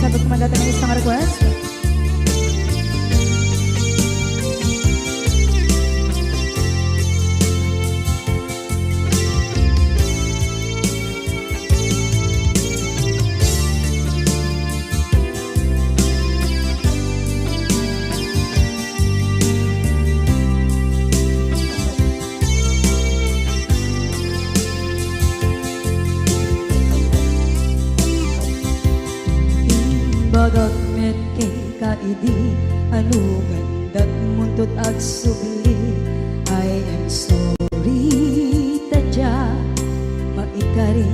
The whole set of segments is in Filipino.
sabag kumandata ng isang request. Bagat met kay kaidi anugan dat muntot ag subli. I am sorry tadya maikari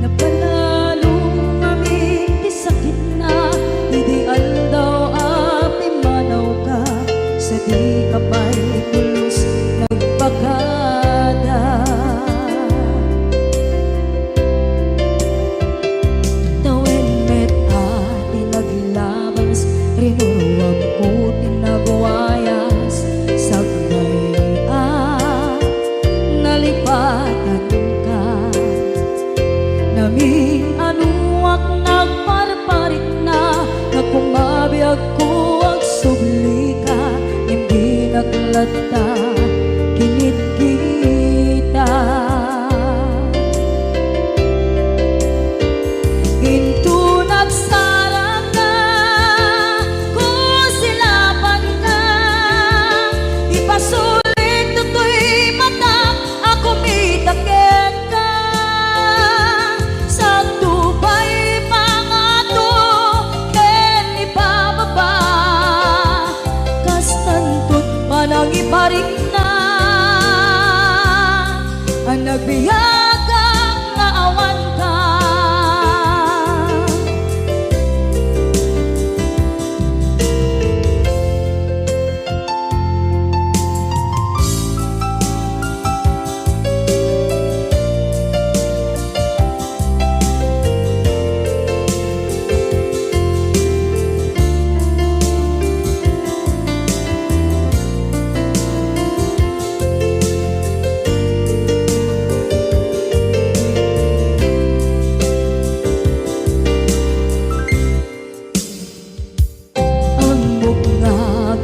napanalo kami di sakit na idi aldaw api manaw ka sa di kapay pulos nagpagada. Rinuwag ko tinagwayas sagnay nalipatan ka namin anuak nagparparit na nagkumabiyag ko ang subli ka hindi naglata kinit kita ginto nagsarang ka sulit tutoy mata ako mitaken ka sa tubay pangato ken ibababa kastantut manang iparik na ang nagbiyagang nga awan ka.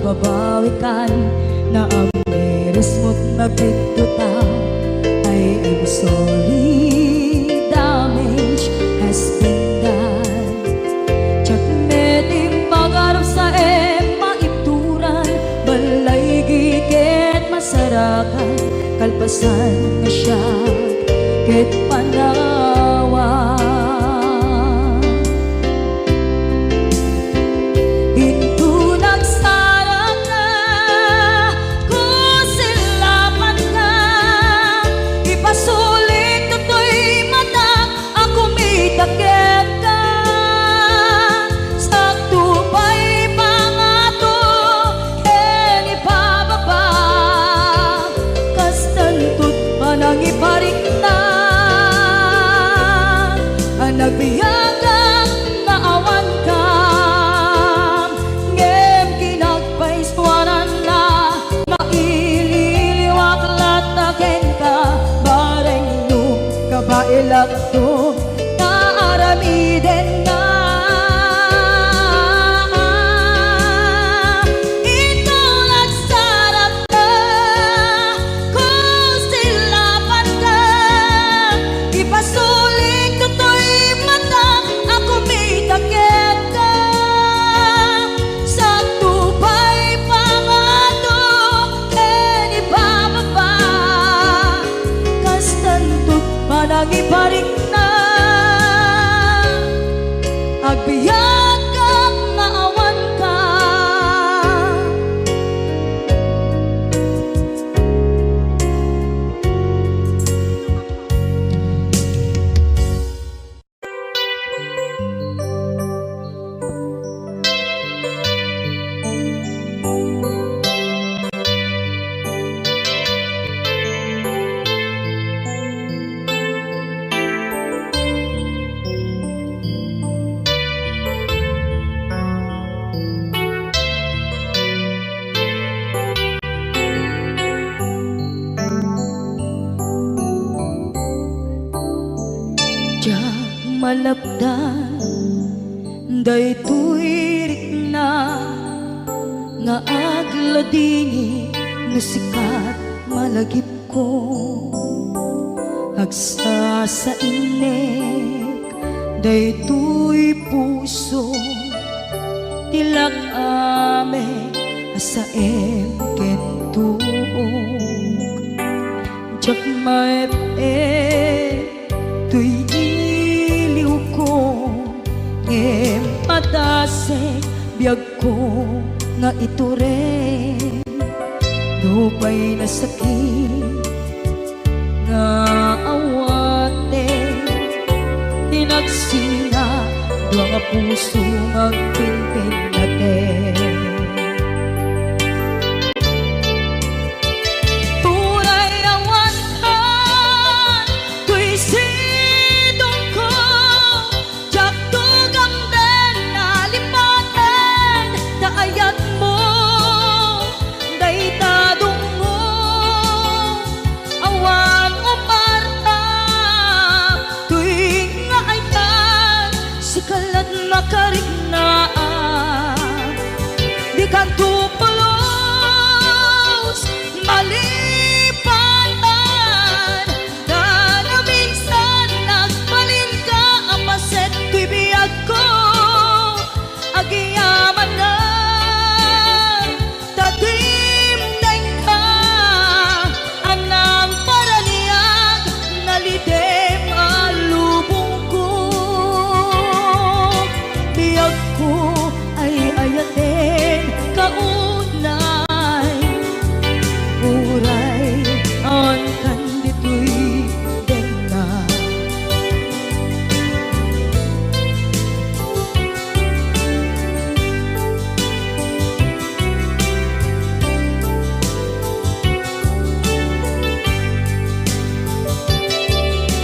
Babawikan na ang miris mo't nagpigtuta. I am sorry, damage has been done. Tsak medim magarap sa maituran balay gigit masarakan kalpasan na siya ket panawa. Iparik na ang nagbiyagang naawan ka ngem kinagpaiswanan na maililiwak lataken ka bareng nung kabailak to naaramiden na. Iparik na agbiyak ang naawan ka. malapdan Daytoy rikna nga agladini nga sikat malagip ko agsa sa inek daytoy puso tilak ame asa kentuog jak maep tuy iliw ko ngem padasek biyag ko nga ito rin lupay na sakit nga awate tinagsinga dua nga puso magpinpin natin tunay na wantan tuy sidong ko jak tugang den nalipaten taayat mo daytadong mo awan umarta tuwing nga ayan sikalat makariknaan di ka tupulos malipatan na na minsan nagbalin ka apaset tuy biyag ko agiyaman na tatimneng ka anang paraniyag nalidem alubong ko biyag ko ay ayaten kaunay uray ang kandito'y denga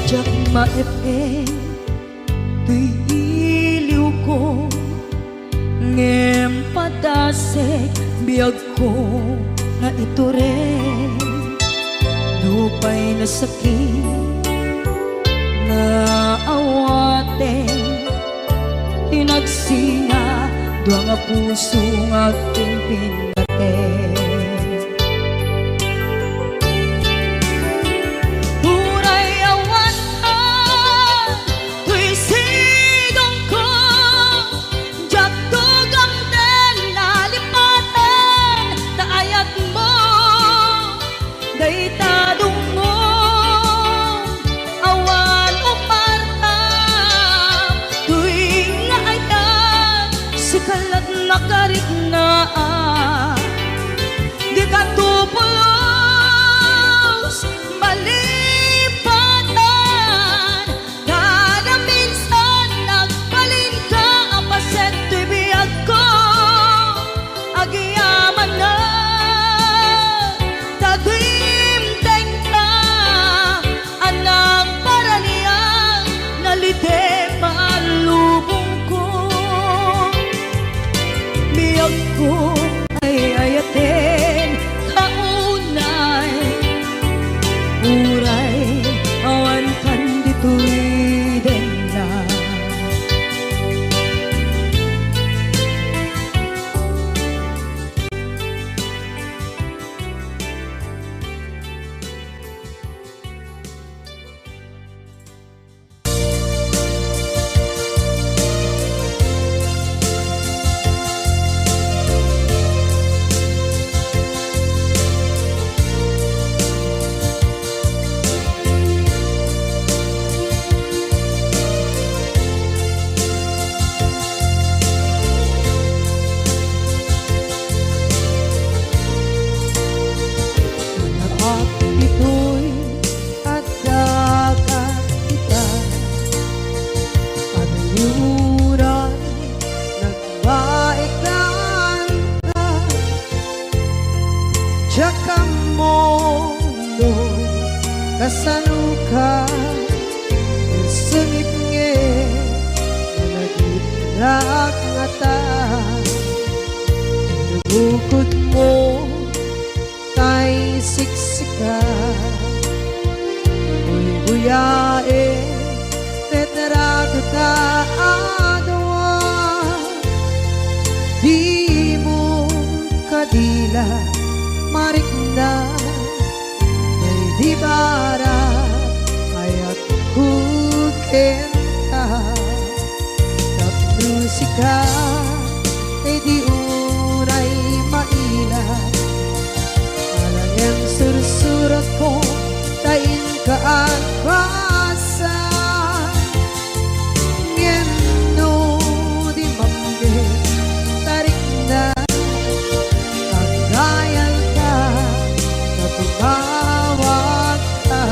jak maepeng tuy iliw ko ngem padasek biyag ko nga ito rin lupay na sakit na awaten tinagsinga dua nga puso nga pinpinaten Uray awan tuy sidong ko jak tugang den nalipaten taayat mo daytadong mo awan umarta tuwing nga ayan sikalat makariknaan di ka tupulos malipatan kada minsan nagbalin ka apaset tuy biyag ko agiyaman na tatimteng ka anang paraniyang nalidem alubong ko biyag ko ay ayaten kaunay uray awan kandito'y denga at ito'y adagat kita at yuray nagbaikan ka tsaka mo no kasaluka sungit nge nagitnak nga ta nabukod mo tay siksika Uy buyae tetrato ka adwa di barat aya't kukenta at musika kay di unay mailat alang yang sursurat ko tain ka at basa ngeno di mamde tarik na kagayal ka tumawag ka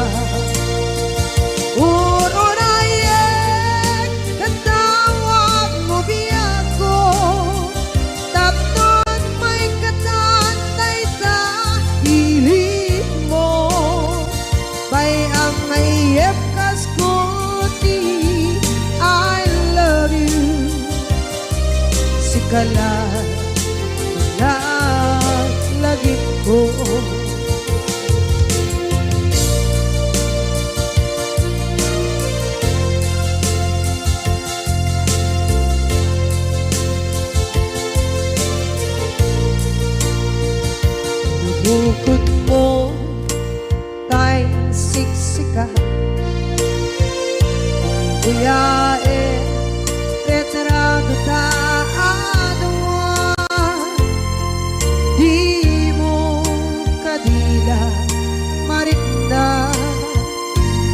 urunayek katawag mo biyak ko tapnon may katantay sa hilig mo bay ang mayep kaskuti I love you sikala lagi ko bukod mo tayong siksika buyae retrado taadwan di mo kadila marikna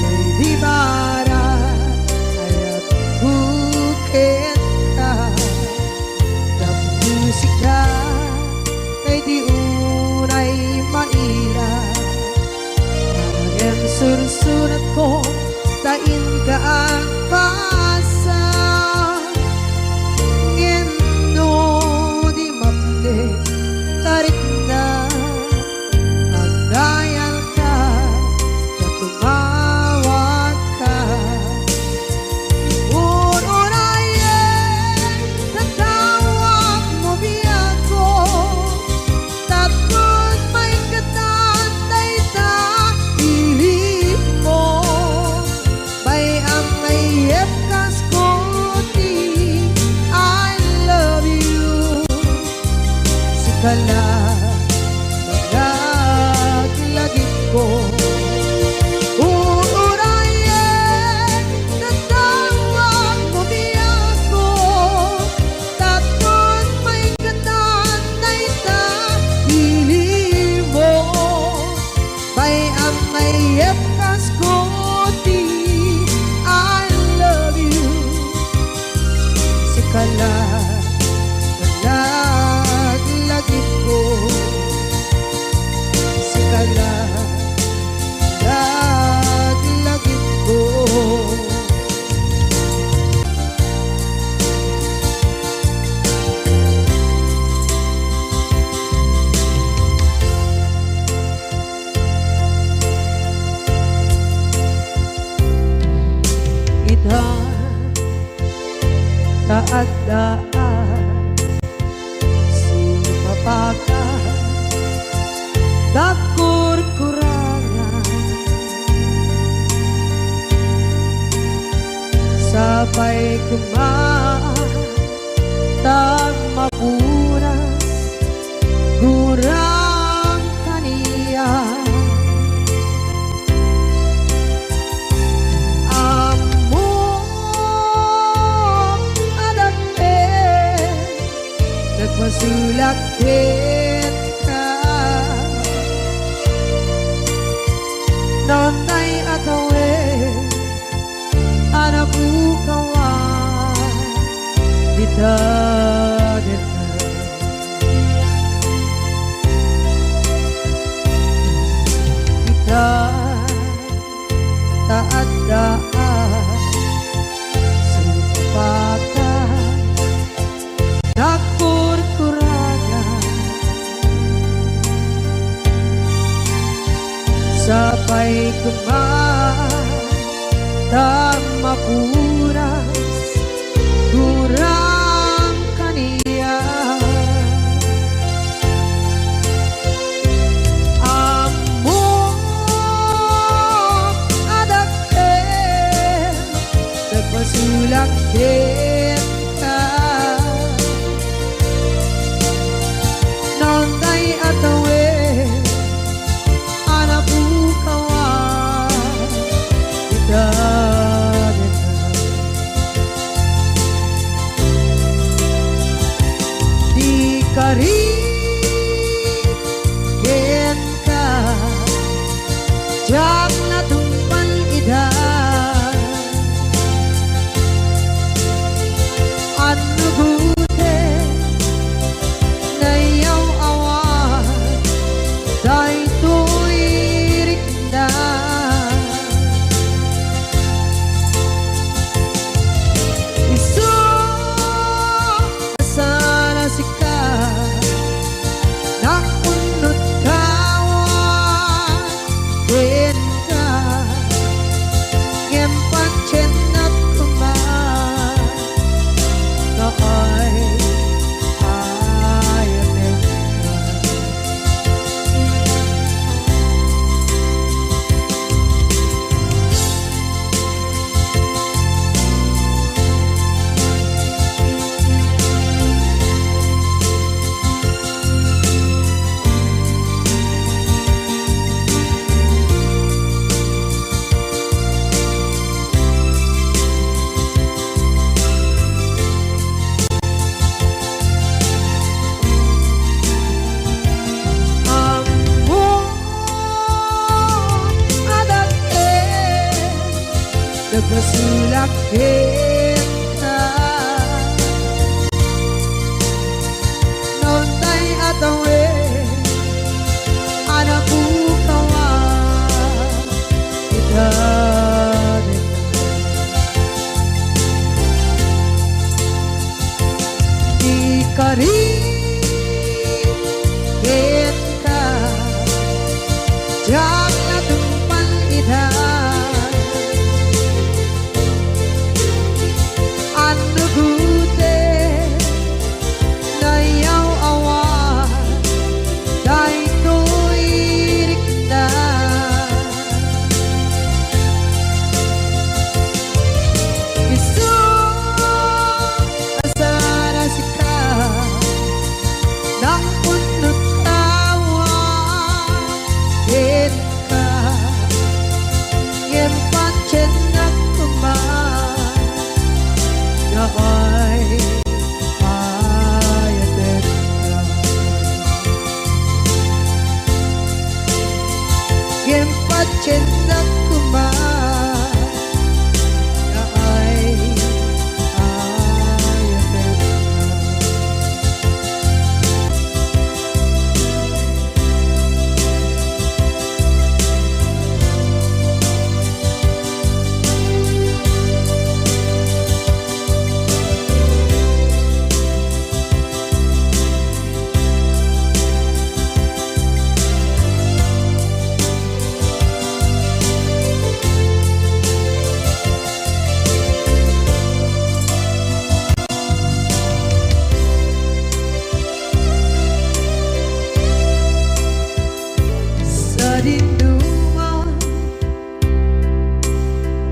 may di barat aya't bukit ka ng musika kay di unay maila ang sursurat ko tain ka ang pasa ngeno di mamde tarik na ang dayal ka na tumawag ka urunayen tatawag mo biyak ko tapos may katantay sa hilig mo bay ang mayep kaskuti I love you sikala lagi ko uurayen tatawag mo biyak ko tapos may katantay sa hilig mo bay ang mayep kaskuti I love you sikala lagi ko sikala lagi ko ita taadaan sumapaka dakur-kurangan sabay kumaan tag mapunas gurang kaniya masulakit ka nonay atawe anabukawan kita kita taadaan sumpakan dakur-kurangan sabay kumaan dan mapunas kurang kaniya among adakit nagpasulakit ka nonday atawe anabukawan jak natumpan ida ano gute na yaw awan day tuirik na isu asana sika nakunot kawan din ka ngempan chenat kuman kakay ayatin ka nagpasulak kita noon tay atawe anak bukawan kita di kari kita jak natumpan ida ano gute na yaw awan day tuirik na isu asana sika nakunot kawan din ka ngempan chenat kuman kakay ayatin ka ngempan chenat kuman kakay ayatin ka sa dinduman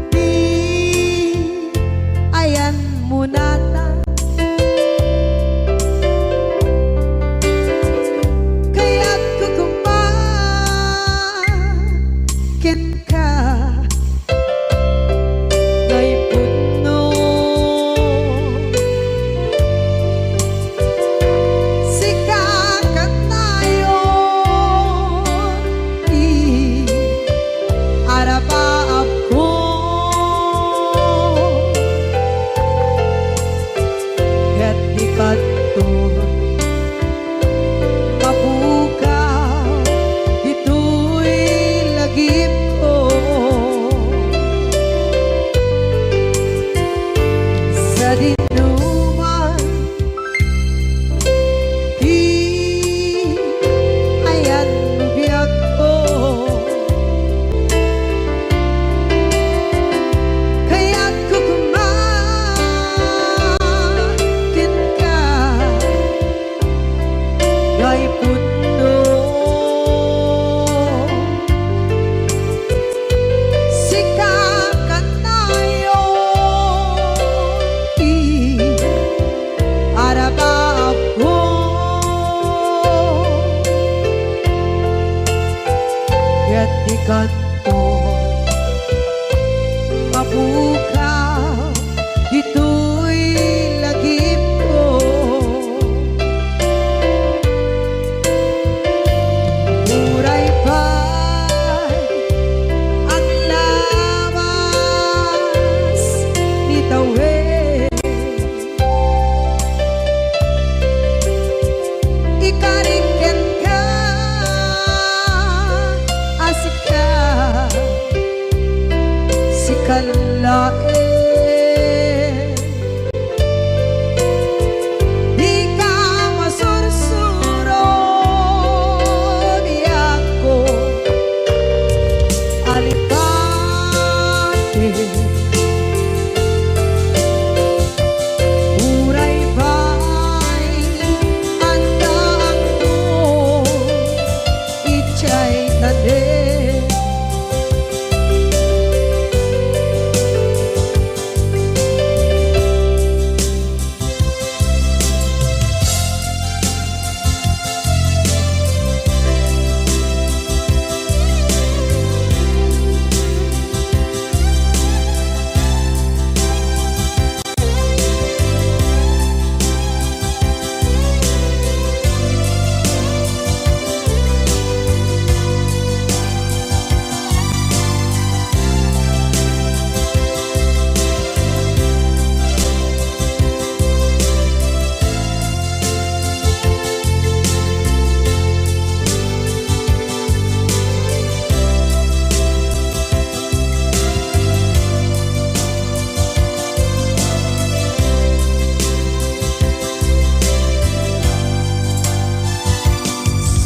di ayan munata kaya't kukumakin ka ngay puno sikakat tayo arabaab ko ket di kanto mabukaw dito'y lagip ko sa dinuman di ayan biyak ko kaya't kukumakin ka ngay puno sikakat tayo arabaab ko ket di kanto mabukaw dito'y lagip ko muray pa'y kanlain. Di ka masursuro biyak ko alipate. Uray ba'y andaan mo ichay tade.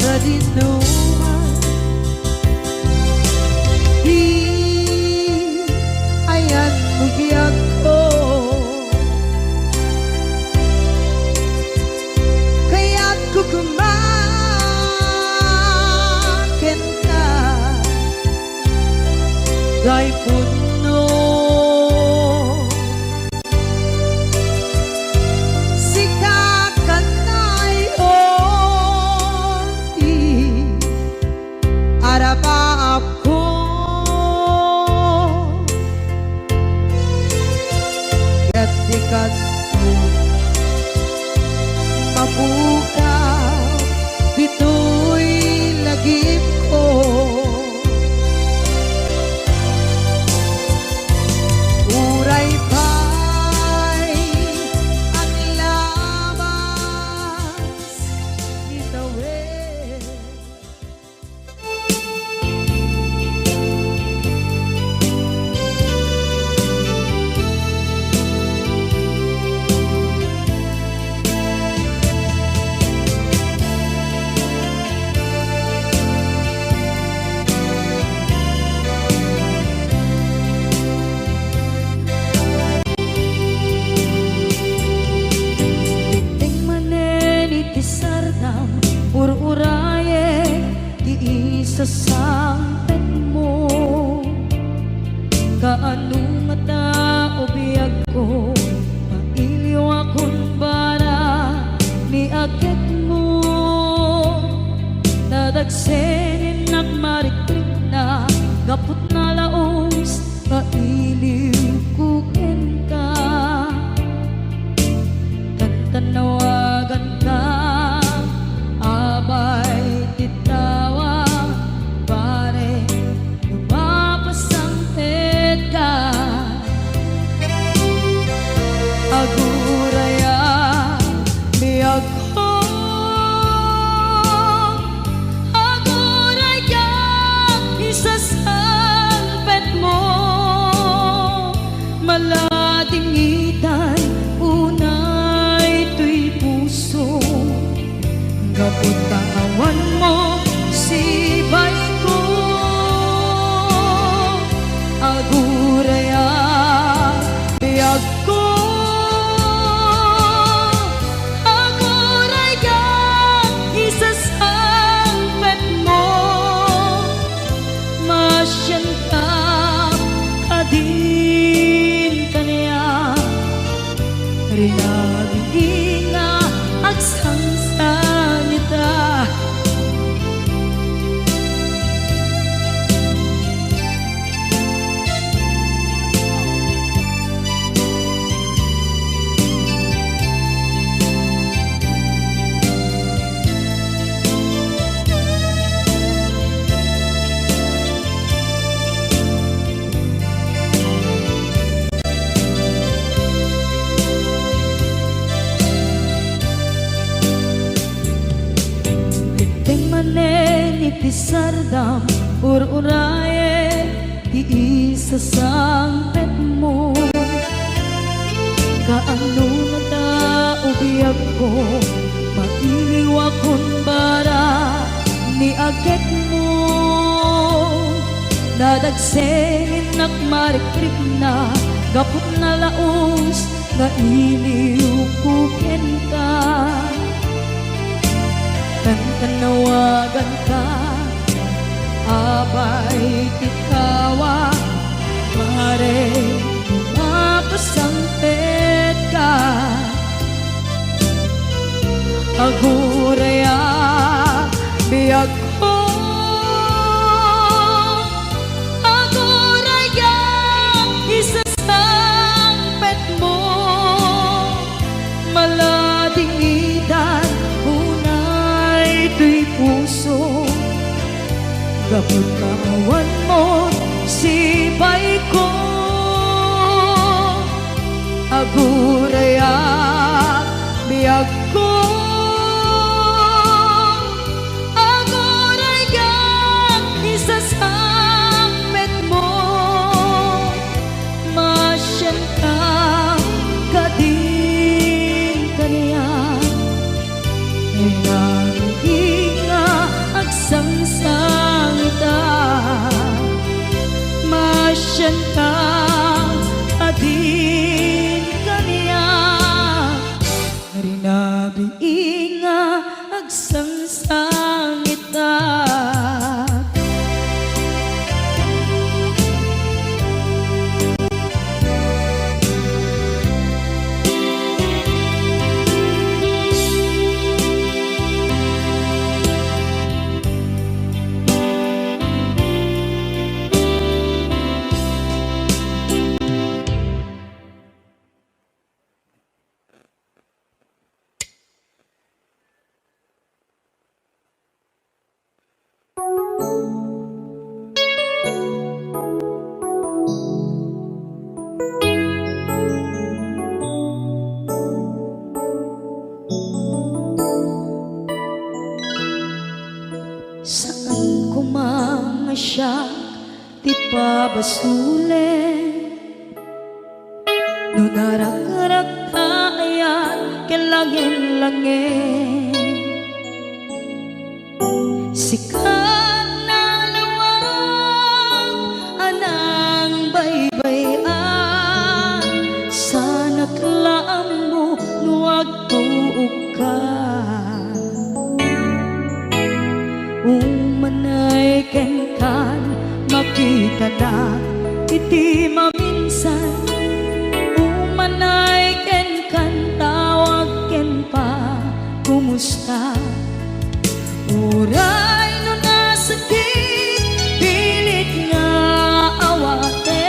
Sa dinuman di ayan bugyak ko, kaya't kukumakin ka dahil puno arapap ko gatikat ko mabuka bito'y lagip ko. Uray pa'y ang labas itawid. Ur-uraye di isa sampet mo, kaanong mata o biyag ko, mailiw akong bara ni agit mo. Nadagsenin nagmariklik na gapot na laos, mailiw kukin ka, kantanawagan ka abay titawa pare lumapasang ka aguraya biyag ko aguraya isasalpet mo malating itay unay tuy puso kapot kawan mo si bay ko aguraya biyag ko aguraya isasalpet mo masyan ka kadin kaniya rinabing nga agsansanita. Iti sardam ur-uraye ti isa sang Kaano na taubiyag ko maiwa kon bara ni agit mo nadagsengin nakmarikrip na gapot na laos nga iliw kuken ka tanawagan ka abay tikawa mare mapasampet ka aguraya biyag ko aguraya isasampet mo maladingidan unay tuy puso gapot maawan mo sipay ko aguraya biyag ko aguraya isasampet mo masyan ka kading kaniya nga agsangsangita masyan ka adin kaniya rinabi nga agsangsangita saan ko mga siya ti pabasulen no narak-arak tayan kelangin-langin sikat na lawang anang baybayan sanak laam mo nuwag tuog ka umanay ken kan makita na iti maminsan umanay ken kan tawag ken pa kumusta uray no nasakit pilit nga awate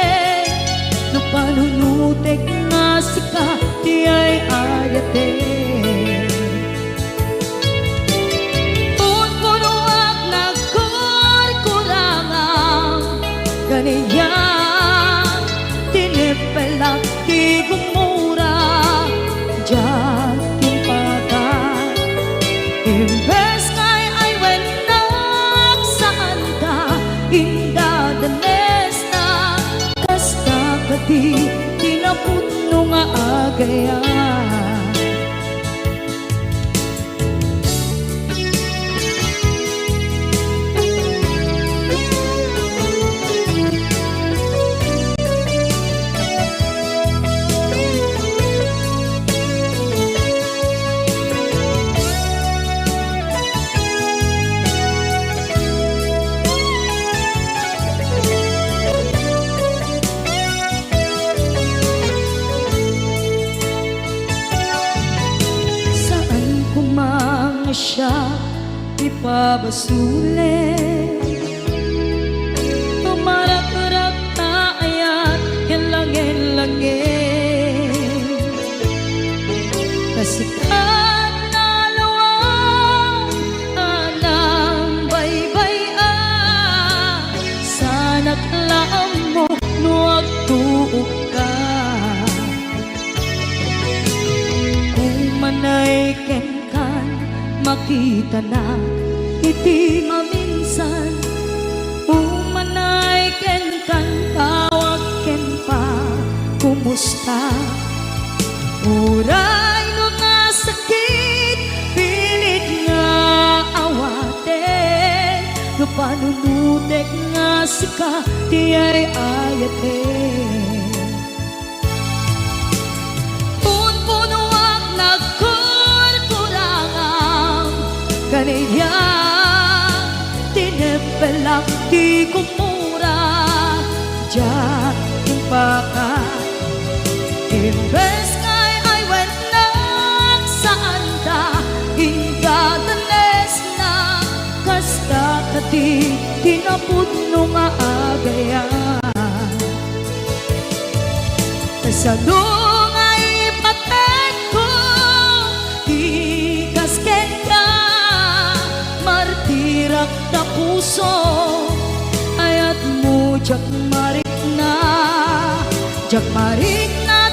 no panunutek nga sika di ay ayate ganiya tinipelak di gumura diyan timpagat imbes ngay ay wenak saan ka indadanes na kasta kati tinaputno nga agaya siya ipabasulen tumarak-rak taayat kelangin-langin kasikat na lawang anang baybayan sanak laam mo nuwag tuog ka umanay ken makita na iti maminsan umanay ken kan tawag ken pa kumusta Uray no nga sakit, pilit nga awaten, no panunutek nga sika, di ay ayaten. Punpunuak nagkurkurangang, kaniya tinepelak di kumura, diyan impaka. Imbes ngay ay wenang saan ta, ingadanes na kasta kati tinapudno nga agayan. Kasano nga ipaten ko, di kasken ka, martirak na puso, ayat mo jak marik na, jak marik na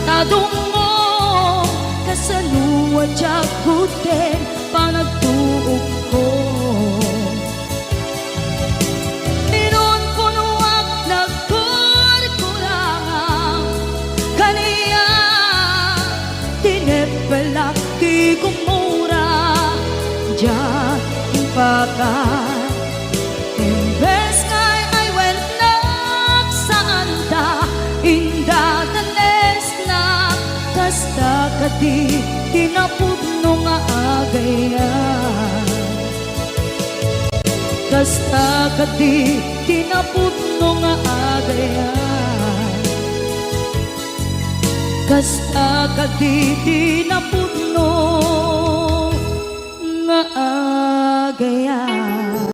tadungo, kasaluwa jagutin panagtuog ko. Inon punuak nagkurkurangang, kaniya tinepelak di kumura, diyan impakan. Imbes ngay ay wenang saan ta, indadanes na kasta kati tinapudno nga agayan. Kasta kati tinapudno nga agayan. Kasta kati tinapudno nga agayan.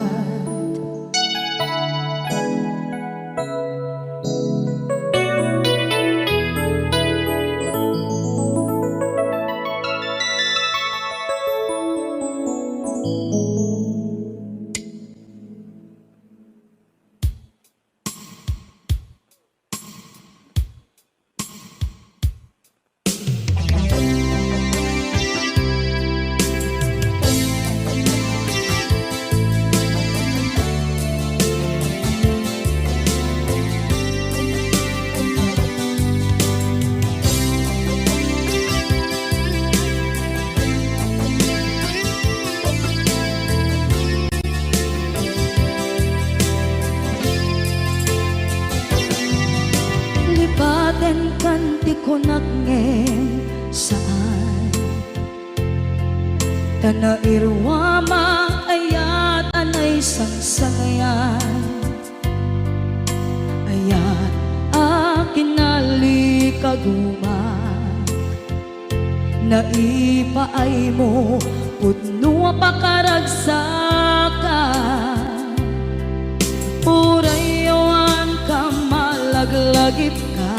Lipaten kanti ko nagngeng saan, tana irwama ayat anay sangsangayan, ayat akin nalikaguma, naipaay mo pudno pakaragsakan, urayawan ka malaglagip ka,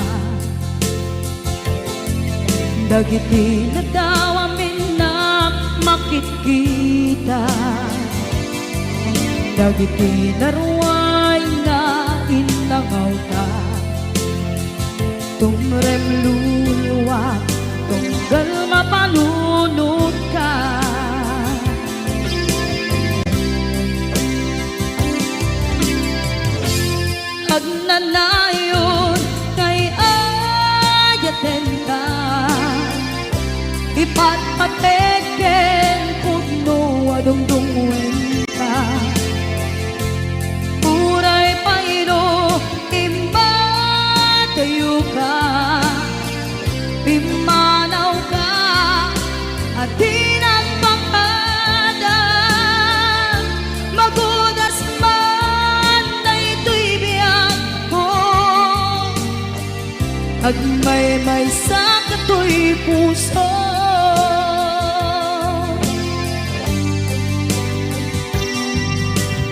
dagiti na daw amin na makikita, dagiti naruay na inlangaw ka, tumrem luluwak, tunggal mapanunod ka. Agnanayon kay ayaten ka, ipatpateken pudno adungdungwen ka, uray paino imba tayo ka, pimanaw ka at tinagpakada, magudas man na ito'y biyak ko, agmay-may sa kato'y puso.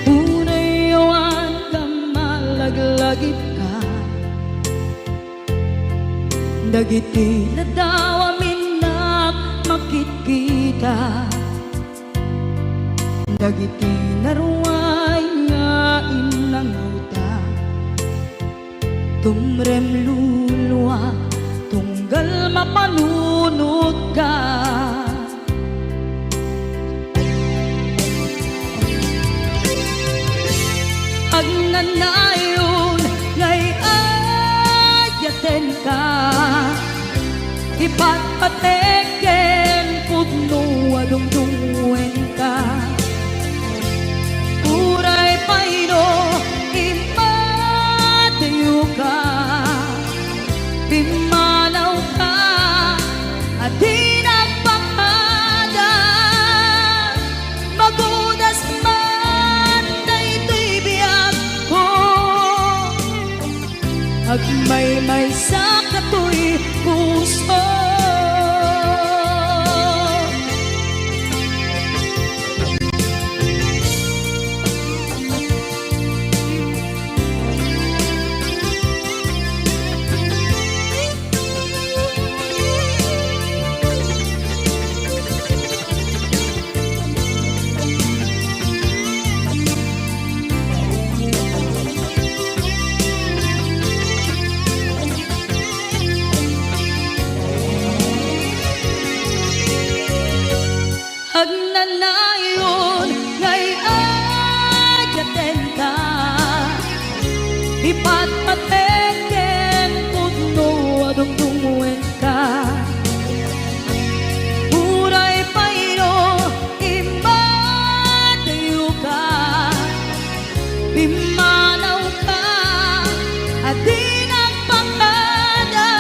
Unayawan ka malaglagip ka, dagiti na daw amin na makikita, dagiti naruay nga inlangaw ta, tumrem luluwa, tunggal mapanunod ka. Agnanayon ngay ka ipatpateken pudno adungdungen ka uray payno imatayo ka pimanaw ka at di nagpakada magudas man daytoy biyag ko agmay-may sa katoy puso. Agnanayon ngay ayaten ka ipatpateken pudno adungdungen ka uray payno imatayo ka pimanaw ka at di nagpakada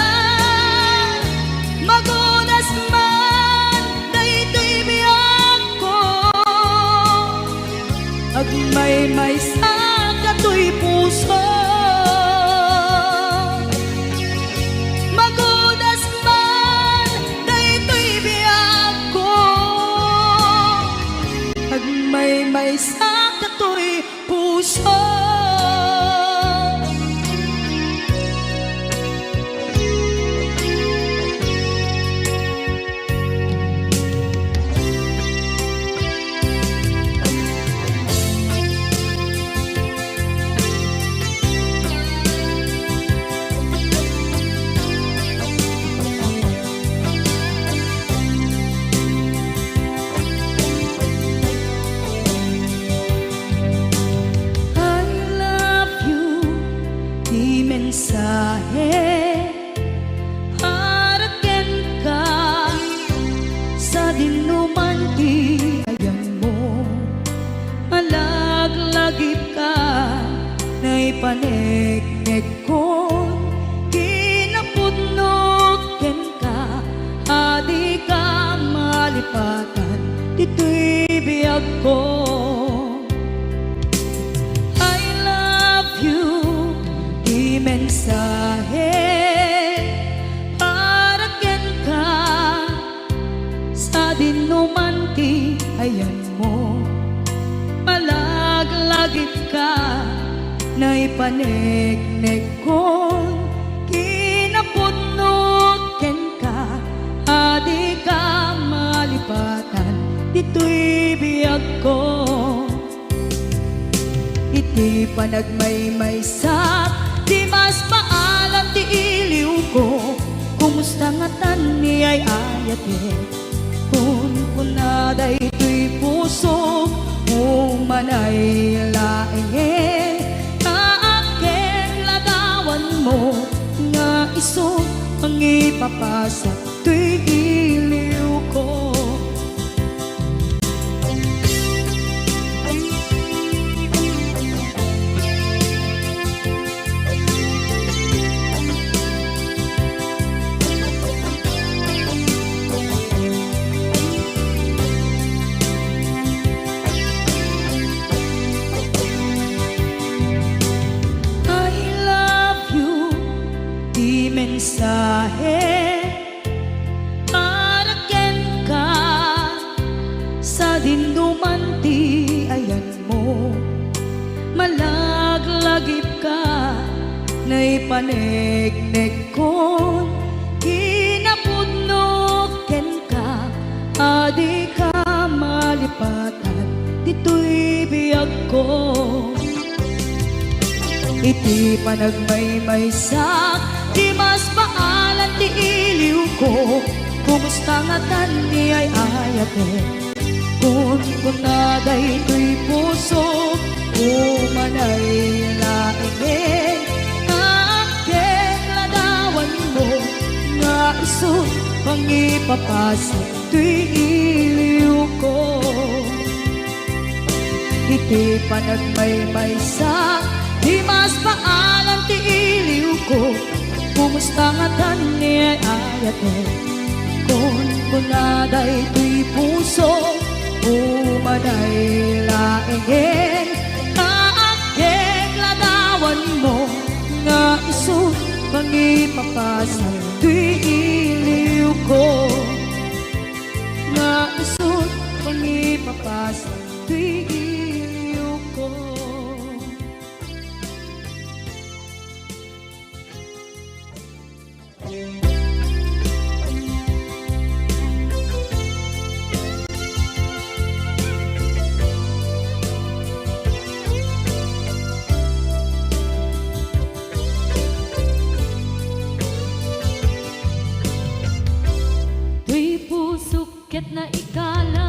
magudas man daytoy biyag ko agmay-may sa katoy puso magudas man daytoy biyag ko agmay-may sa katoy puso. Mensahe haraken ka sa dinuman ti ayan mo malaglagip ka na ipanegnek ko kinapudnoken ka adi ka malipatan dito'y biyag ko. Mensahe haraken ka sa dinuman ti ayan mo malaglagip ka na ipanegnek ko kinapudnoken ka adi ka malipatan dito'y biyag ko iti panagmay-may sa di mas maalam ti iliw ko kumusta nga tan ni ay ayate kun kunaday to'y puso umanay laeng kaaken lagawan mo nga iso ang ipapasa to'y iliw ko. Mensahe haraken ka sa dinuman ti ayan mo malaglagip ka na ipanegnek ko kinapudnoken ka adi ka malipatan dito'y biyag ko iti panagmay-may sa di mas maalan ti iliw ko kumusta nga tan ni ay ayate kun kunaday to'y puso umanay laeng kaaken ladawan mo isod pangipapasa tuy iliw ko. Iti panagmaymay sa di mas paalam ti iliw ko. Kumusta nga tani ay ayate kon kunaday tuy puso umaday laengin kaakeng ladawan mo nga isod pangipapasa tuy iliw ko. Nga isod pangipapasa tuy iliw ko. Tuy pusok ket na ikalang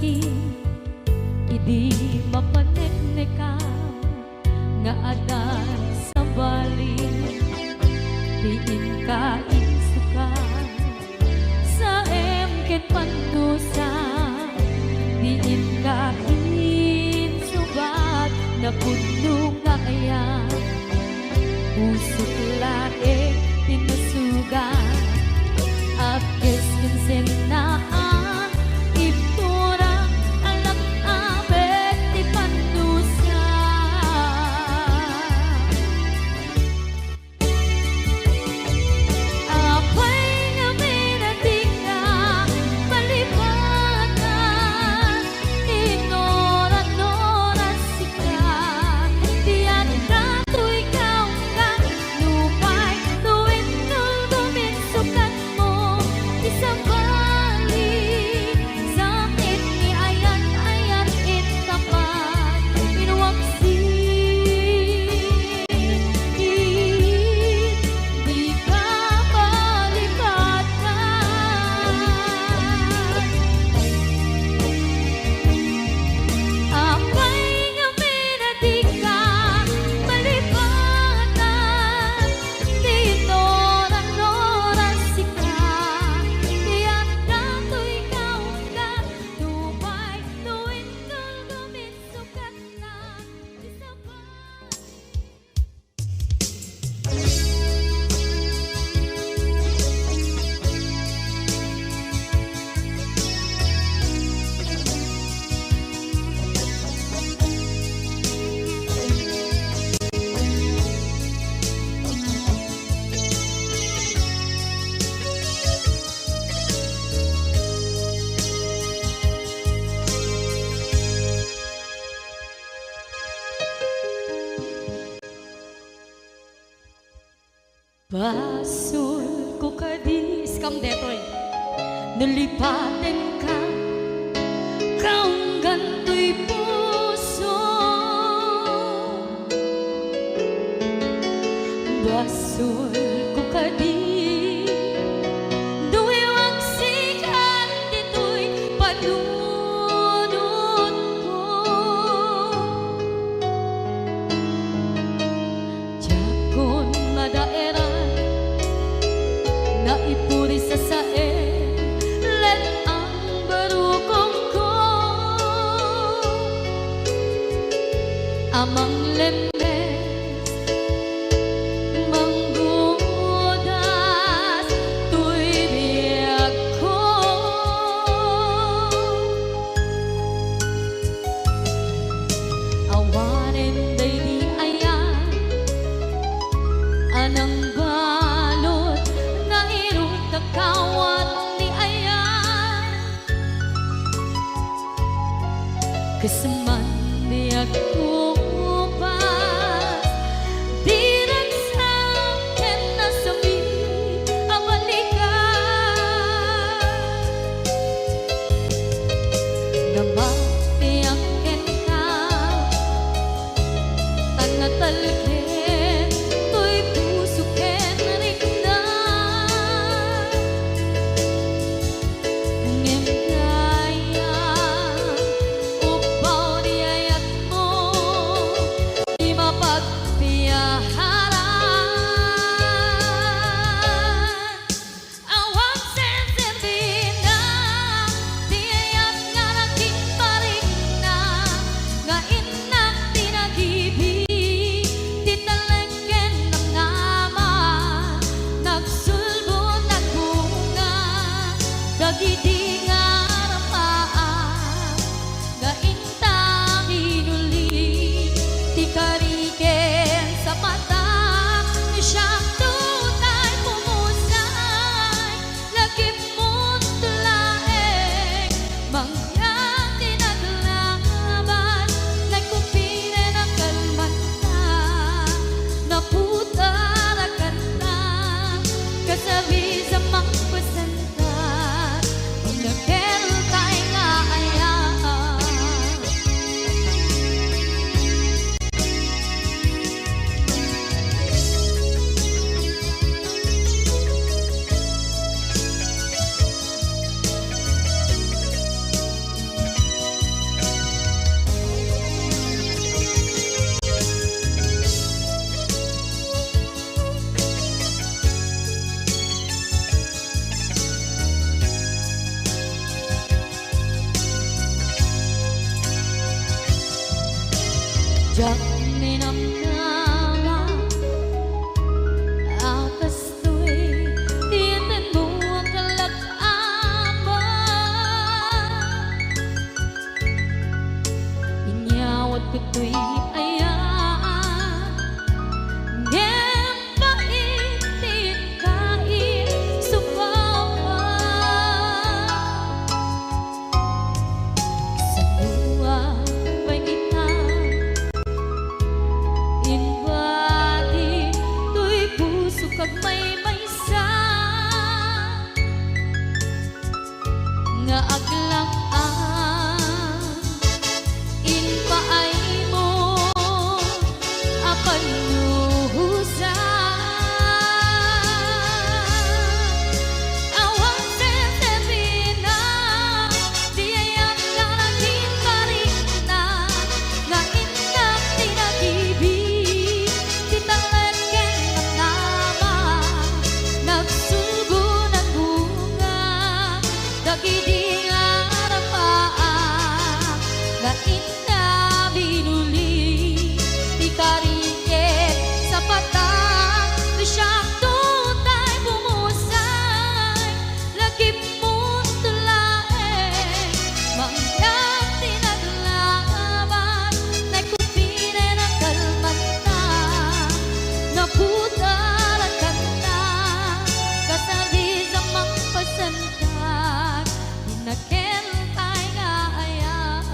sakin, idi mapaneknekan nga adan sa bali, diin ka insukan sa emket pandusa, diin ka insubat na puno nga ayan, usok lae tinusugan, apkes kinsenaan, iptura alang abet di pandusa. Apay nga minatika palibatan, inora-nora sika, tiyan ka to ikaw ka, lupay tuwing nuldumin sukat mo, isang bali, sakit ni ayan-ayan itapat, inuwaksin, di ka palibatan. Apay nga minatika palibatan, tinora-nora sika, tiyan ka to ikaw ka, tupay tuwing nuldumin sukat na, isang basul ko kadis kam detoy, nalipaten ka, kaong ganto'y puso. Basul ko kadis, duwewang sikat dito'y padunot ko. Jakon madaeran na ipuri sa sae, let ang barukong ko, amang lemes manggudas tuy biyak ko. Awanen day di ayan, anang balot na irong kakawat ni ayan, kasaman biyak ko pas, di nagsakin na sabi ang balikan, namapiyakin ka, tanatalkin, to'y pusukin rikdan, ngem kaya upaw di ayat mo, di mapagpiyaharan. Awang sensirbin na, di ayat nga naging paring na, nga inak tinagibig, di talengken ng nama, nagsulbo nagbunga, dagidi nga rapaan, nga intang inuli, di kariken sa mata, ni siyang tunay pumusay, lagim mo't tulaeng, mangyang tinaglaban, nagkumpire ng kalman na, naputarakan na, kasabi sa magpasantan, kung nagkeltay nga ayan. Jak minamnama akas tu'y tiyanan mo ang kalak-ama. Inyawat ko tu'y ayaan ngem paitin kain subawa sa buwan ba'y kita inbati tu'y puso kag may maysa nga aglang-an inpaay mo apan luhusa awan sesebina diayang karagin karina nga inak tinagibig titalan ken nama nagsugo ng bunga dagidi nga rapaan nga ina binuli di kariket sa patang siyak tutay bumusay lagip mo tulae mangyang tinaglaban naikupine ng kalmata naputaran kanta kasali sa magpasantan dinakel kay nga ayan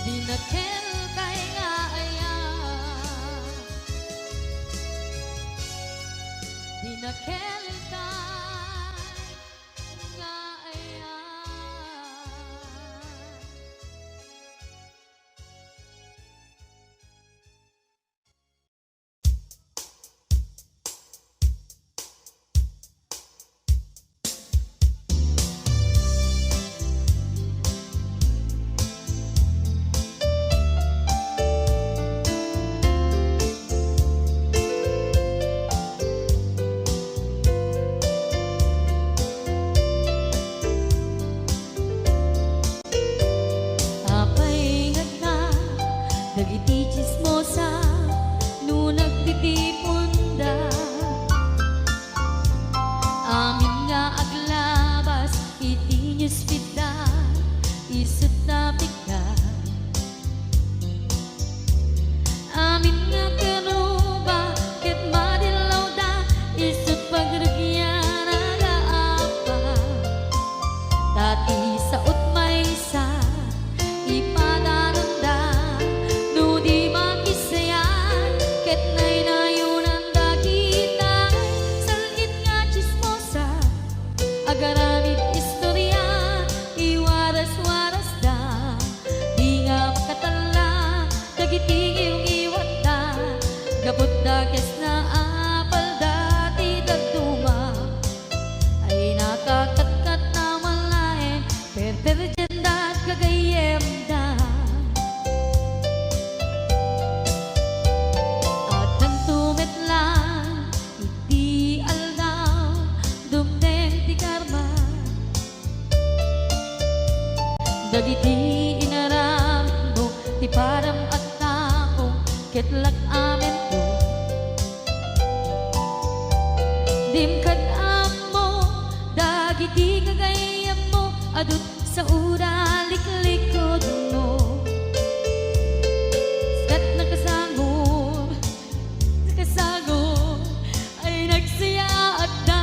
dinakel kay nga ayan dinakel kay nga ayan. Apay nga dagiti chismosa no nagtitipunda amin nga aglabas iti newsfeed isut na bigla amin nga karuba ket madilaw da isut pagragyan agaapa dati sa utmaysa ipadananda no di makisayan ket naynayunan dagitay salit nga chismosa agaramid istorya iwaras-waras da di nga makatala dagiti iwat da gabot da kes na apal dati dagduma ay nakakatkat na malain perperjanda at kagayem da at nang tumetlan iti aldaw dumdeng ti karma dagiti inaram mo ti param at tao ketlak amen ko dimkad amo dagiti kagayem mo adut sa uraliklikod mo skat nakasagod ay nagsaya at da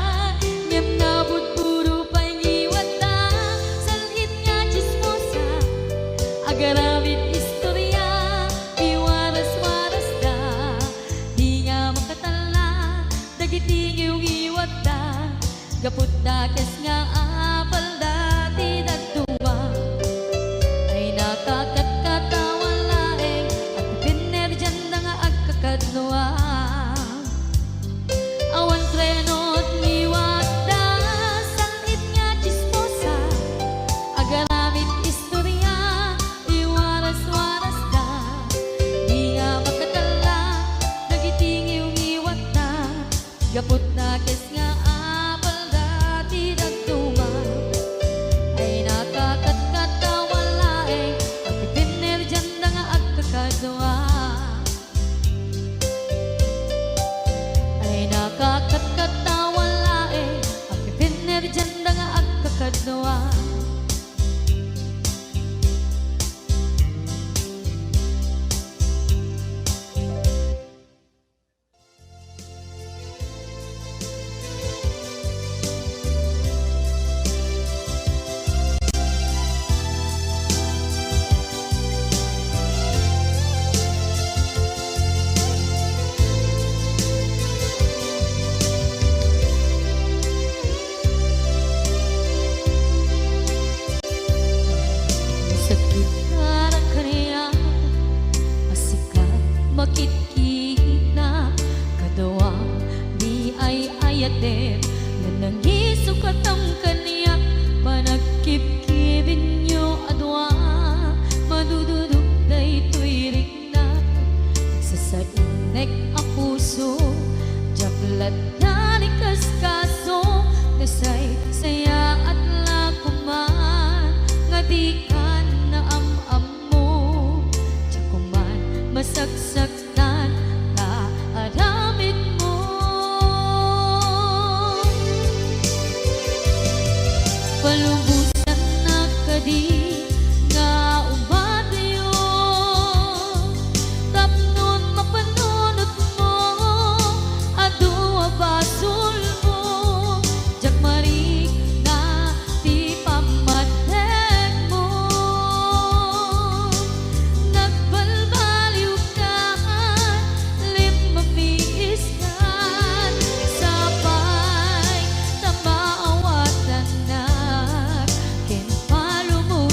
ngem nabut puro pangiwat da salit nga chismosa agaramid istorya iwaras-waras da di nga makatala dagiti iwat da gaput da kes nga apal dati dagduma ay nakakatkatawan laeng at pinerjan na nga agkakadnoa awan trenot ngiwat da salit nga chismosa agaramid istorya iwaras-waras da di nga makatala dagiti ngiwat da gaput na kes nga apal dati dagduma kadwa. Sakit na ng kaniya, asika makikita, kadwa di ay ayaten, na nangisukat ang kaniya, panagkip-kibin nyo adwa, madududog na ito'y rikna, sa inek ang puso, jaklat na ni kaskaso, nasay saya at lakuman, nga di ka na am mo, tsakuman masagsaktan na aramid mo. Palubusan na kadi nga umadayo, tapnon mapanunot mo, adua basul mo, jakmarik na di pamadeg mo. Nagbalbaliw ka, limamiis ka, sabay na maawatan na, ken palumusan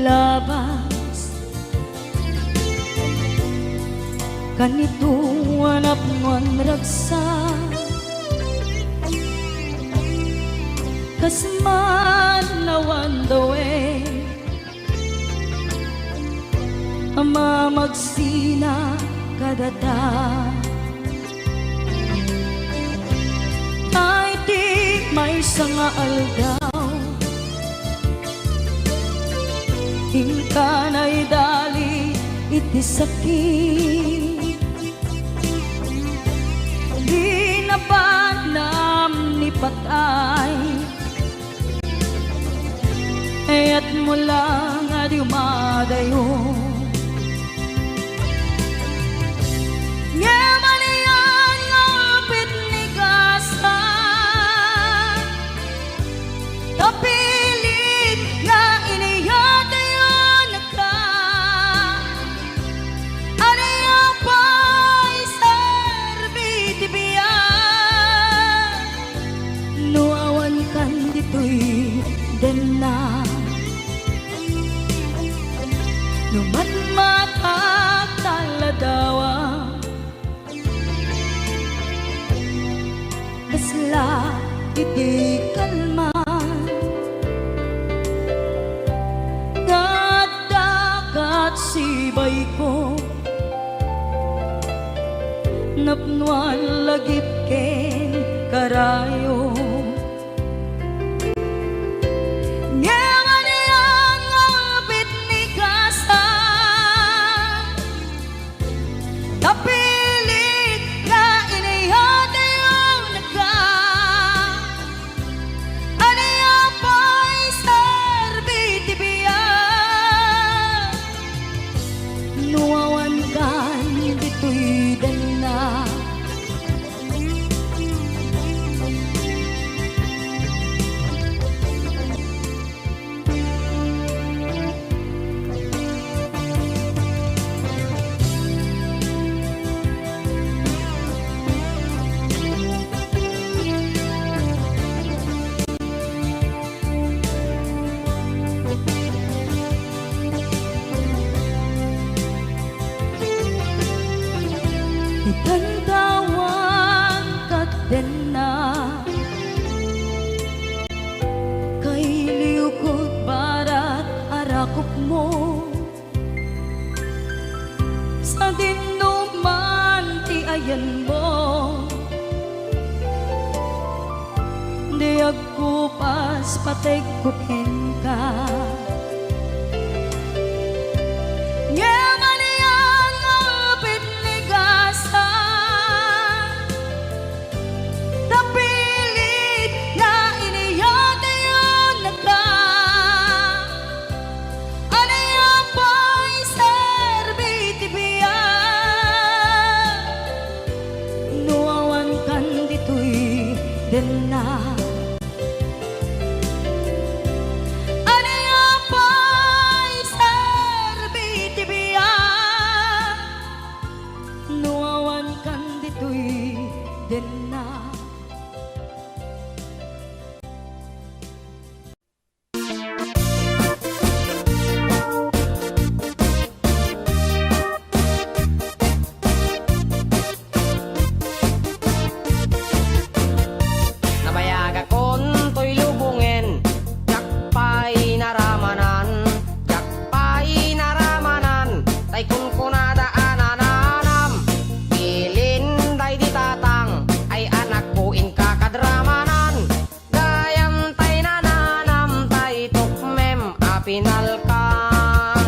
labas kanito anak man ragsa kasman lawan dawe ama magsina kadata ay di may sanga aldaw hingkanay dali iti sakit di na panam ni patay at mula nga di umadayo nga maniyan nga pitnigasan kapilit nga iniyatayon ka aniya pa'y serbitibiyan nuawan kan dito'y denna numan makaktaladawa kasla iti kalman ngadakat sibay ko napnuan lagip ken karayo napilit nga inihatayon ka aniya pa'y serbitibiyan nuawan kan dito'y dana itantawan ka din na kay liukod barat arakop mo sa dinuman ti ayan mo di agkupas patay kupen ka denna aniya pa'y serbitibiyan nuawan kan dito'y denna pinalkan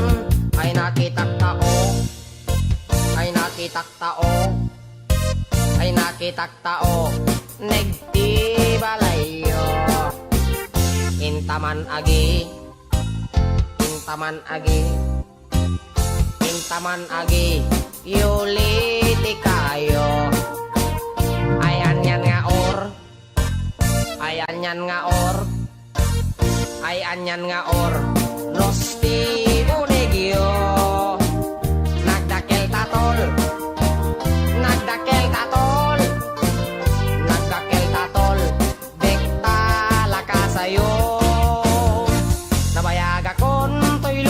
ay nakitaktao negti balayo intaman agi yuliti kayo ayan yan nga or Nosti Bonegyo nagdakel tatol dekta lakasayo nabayaga kon toy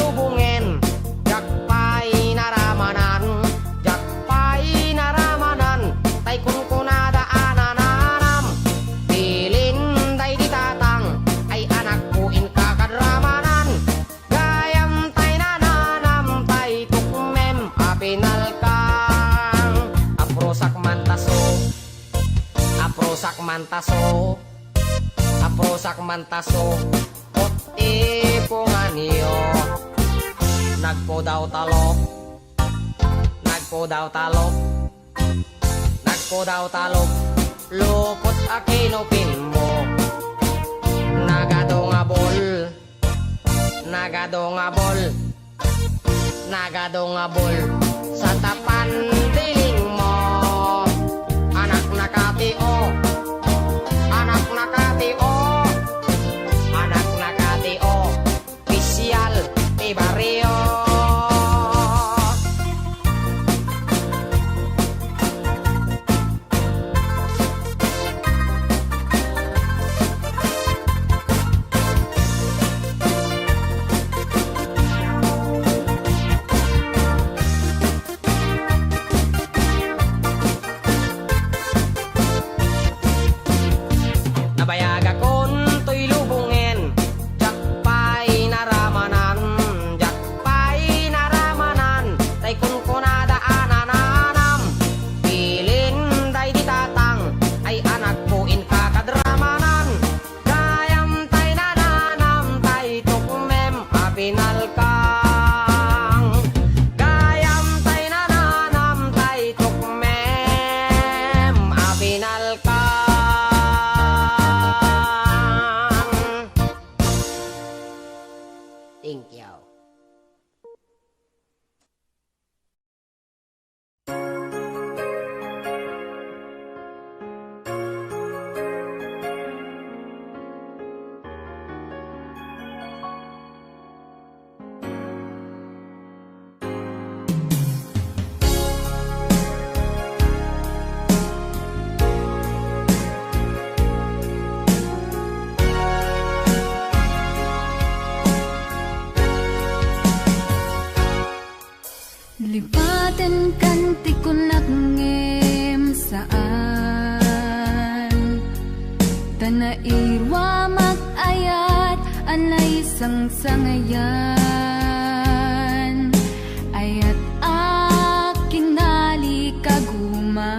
mantaso, aprosak mantaso, puti punganiyo. Nagpo daw talok, nagpo daw talok, nagpo daw talok, lukot akinupin mo. Nagadongabol, nagadongabol, nagadongabol sa tapan diling mo. Anak nakatio, anak nakatio, anak nakatio, pisyal di barrio. Nabayag akon to'y lubungin, jakpay naramanan, jakpay naramanan, tay kun kunadaanan anam, pilin day ditatang, ay anak ko in kakadramanan, gayam tay nananam, tay tukmem apinal kang, gayam tay nananam, tay tukmem apinal kang. Thank you. Lipatan kanti ko nagngem saan Tanairwa mag-ayat anay sang-sangayan Ayat aking nalikagumak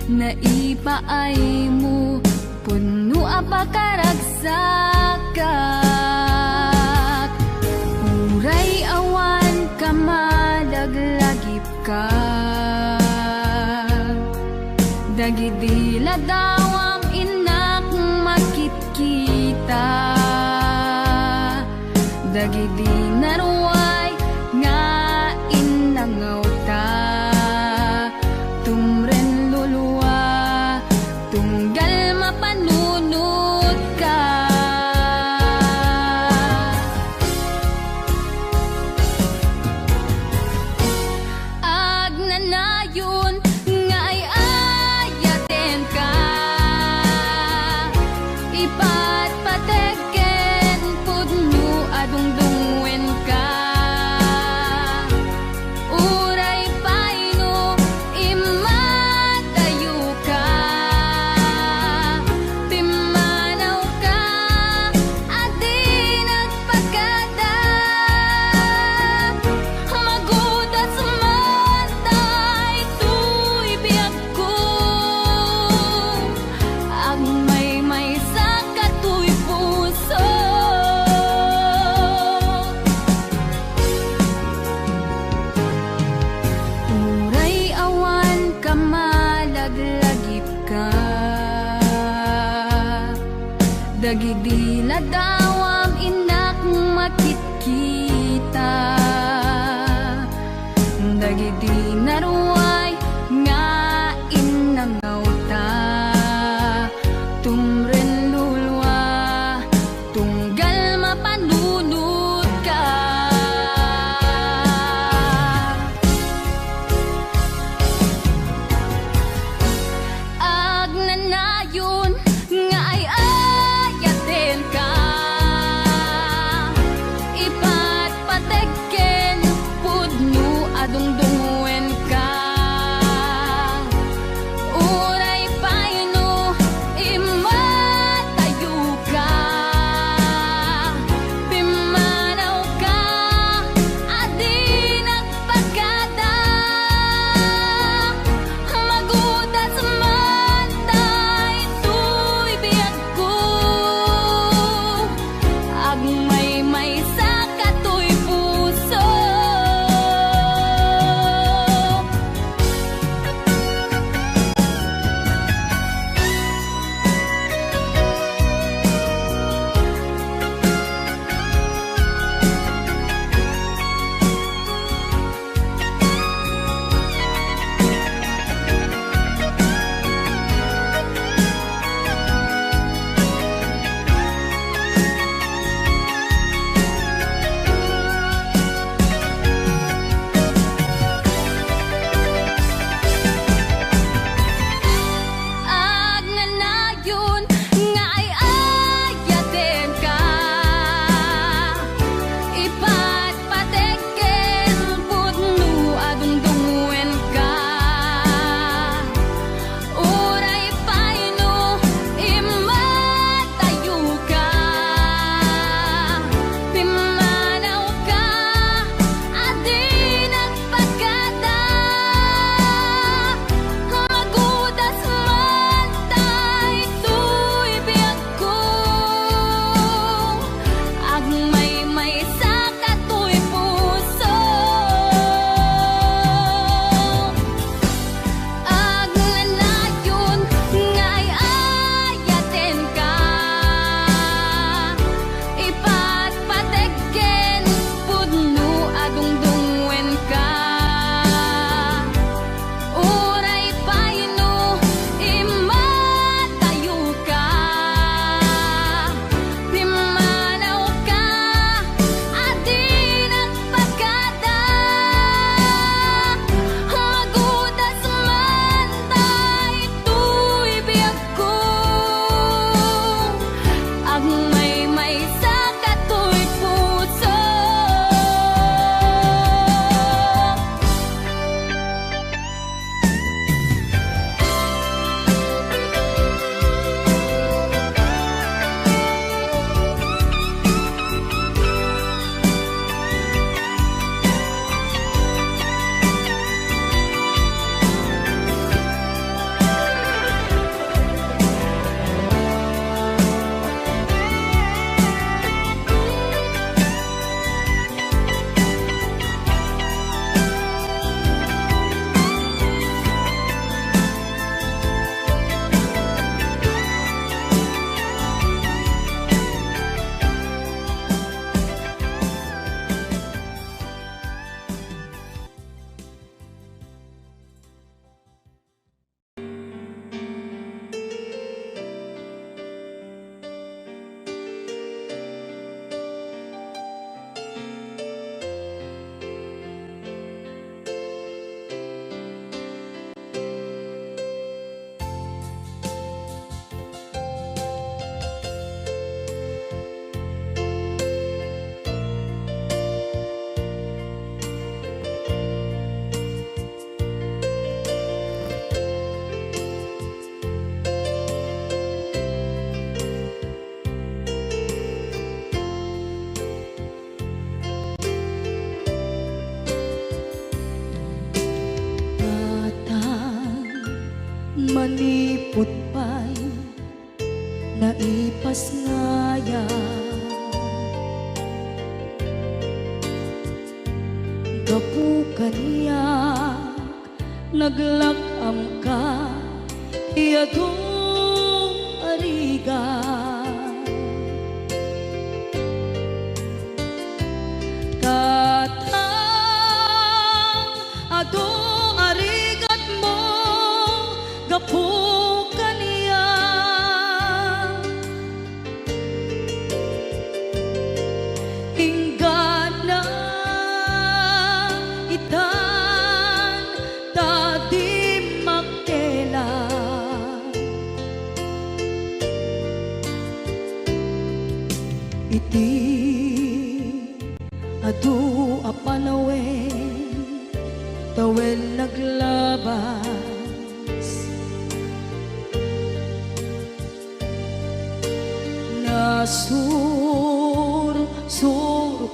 Naipaay mo puno apakaragsakak Uray awan kamadaglagip ka Dagidila dawam inak makitkita Dagidi naruay nga inangaw ta Tumren luluwa tunggal mapanunod ka Agnanayon nga ay ayaten ka Ipatpateken pudno adungdungwen ka Uray paino imatayo ka Pimanaw ka adi nagpagkada Magudat sumantay tuy biyak ko Ang may saka tuy puso Uray awan ka malaglagip ka Dagidila dawam inak makitkita Dagidi naruay nga inangaw ta Tumren lulwa tunggal mapanunod ka Agnanayon nga ay ayaten ka Ipatpateken pudno adungdungwen ka kaniya naglakam ka iyadong ariga katang ado arigat mo gapu kaniya hingga na itan tadi makela iti adu apanawen tawen naglabas nasur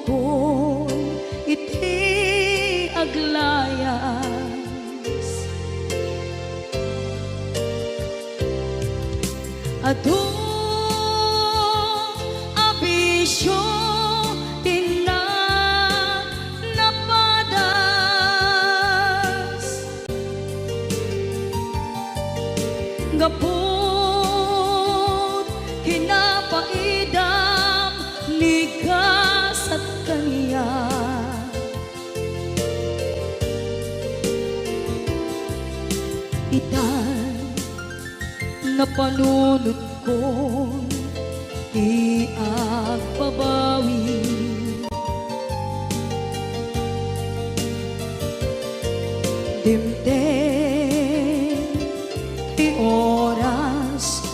ko iti aglayas adu abisyo tina napadas gapot kinapaidam nigas at kaniya itan napanunod ko di agbabawi dimden ti oras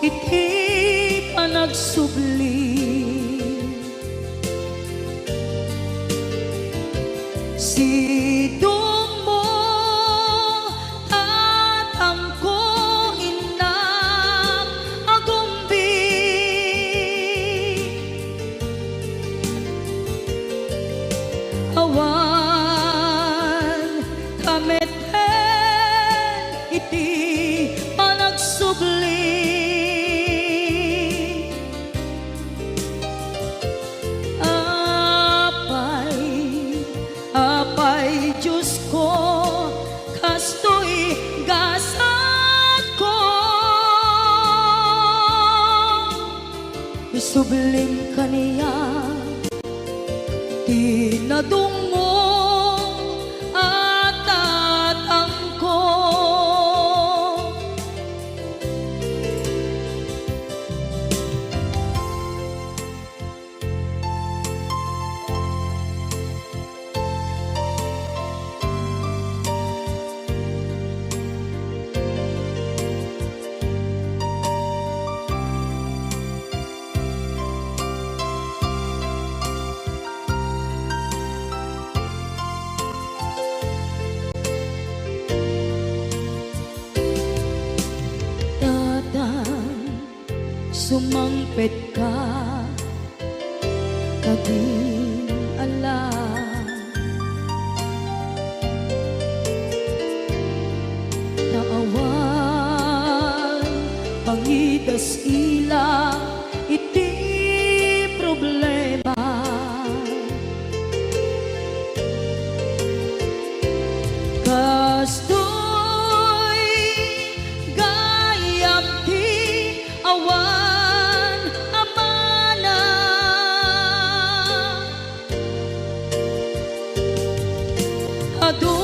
iti panagsubli sidong mo tatangko inak agumbi awan kameten iti panagsubli apay Diyos ko kastoy gasat ko isublim kaniya tinadungo at tatangko sumangpet ka kading alam naawan pangidas ila iti problema kastoy gayam ti awan amana adu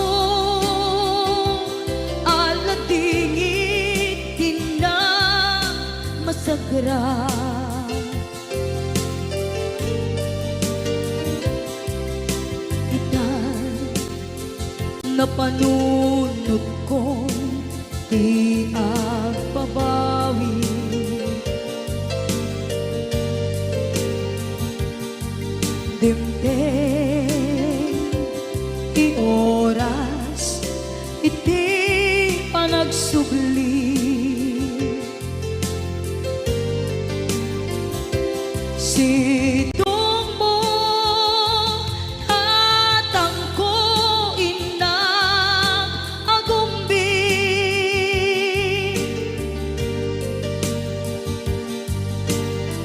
aladingit tina masagra itan napanunod ko di agbabawi dimden ti oras iti panagsubli sidong mo tatangko inak agumbi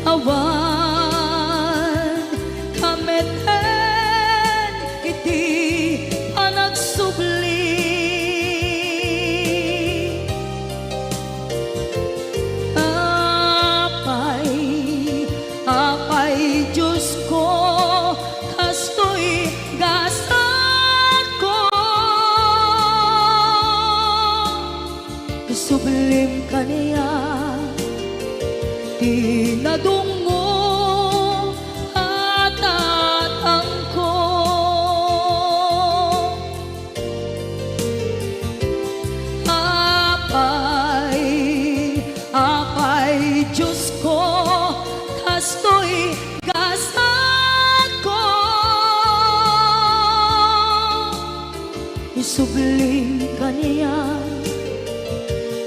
awan kameten iti panagsublin apay Diyos ko, kastoy gasat ko. Sublim kaniya, tinadungo at atang ko. Apay Diyos ko, kastoy gasat ko. Isubling kaniya,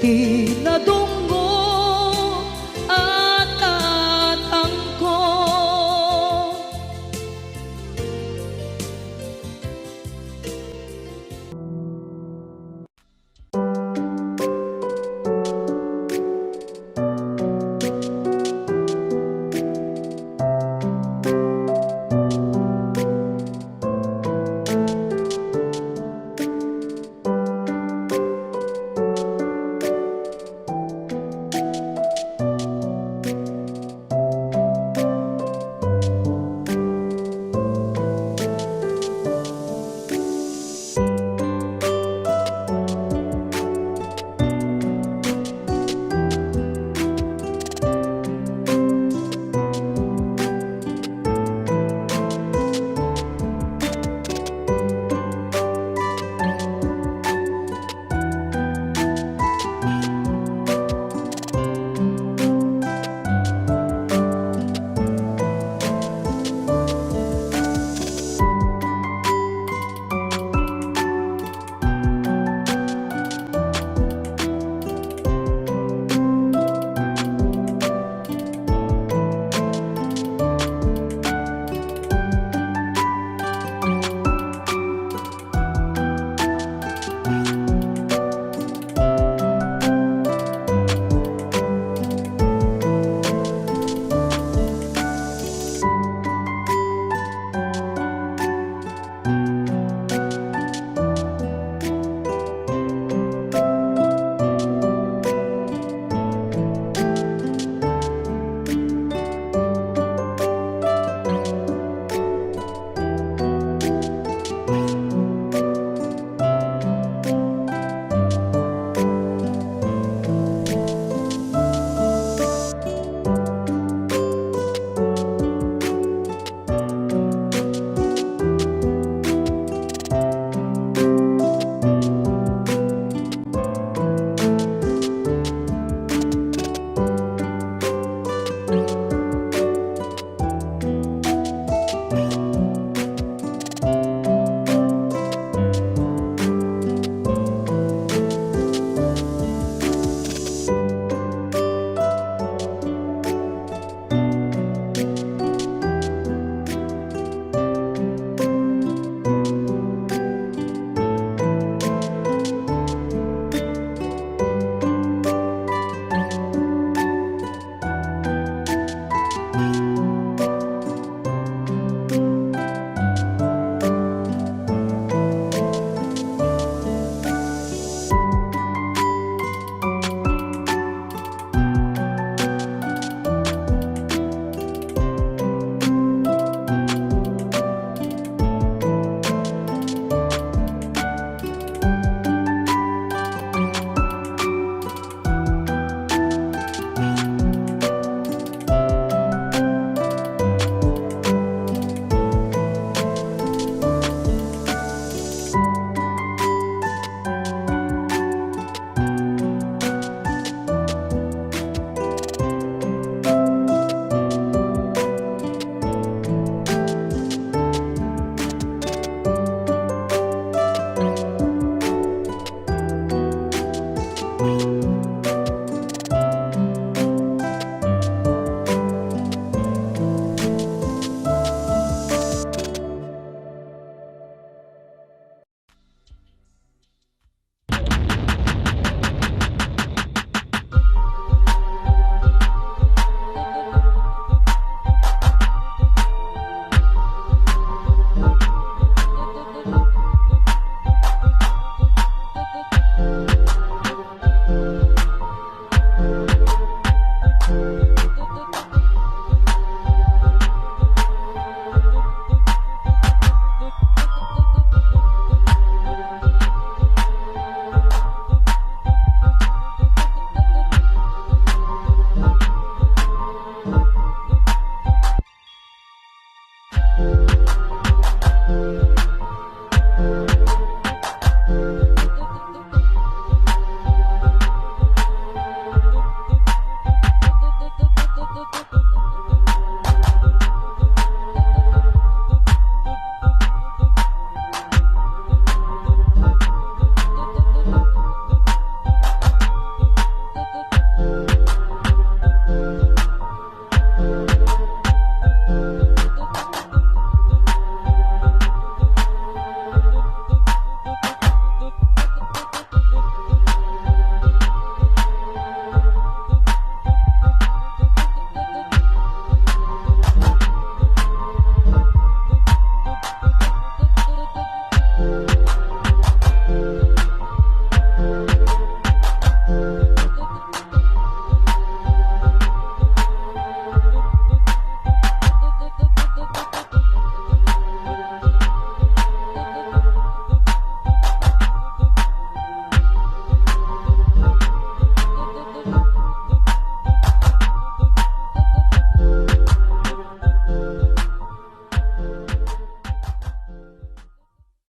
tinadungo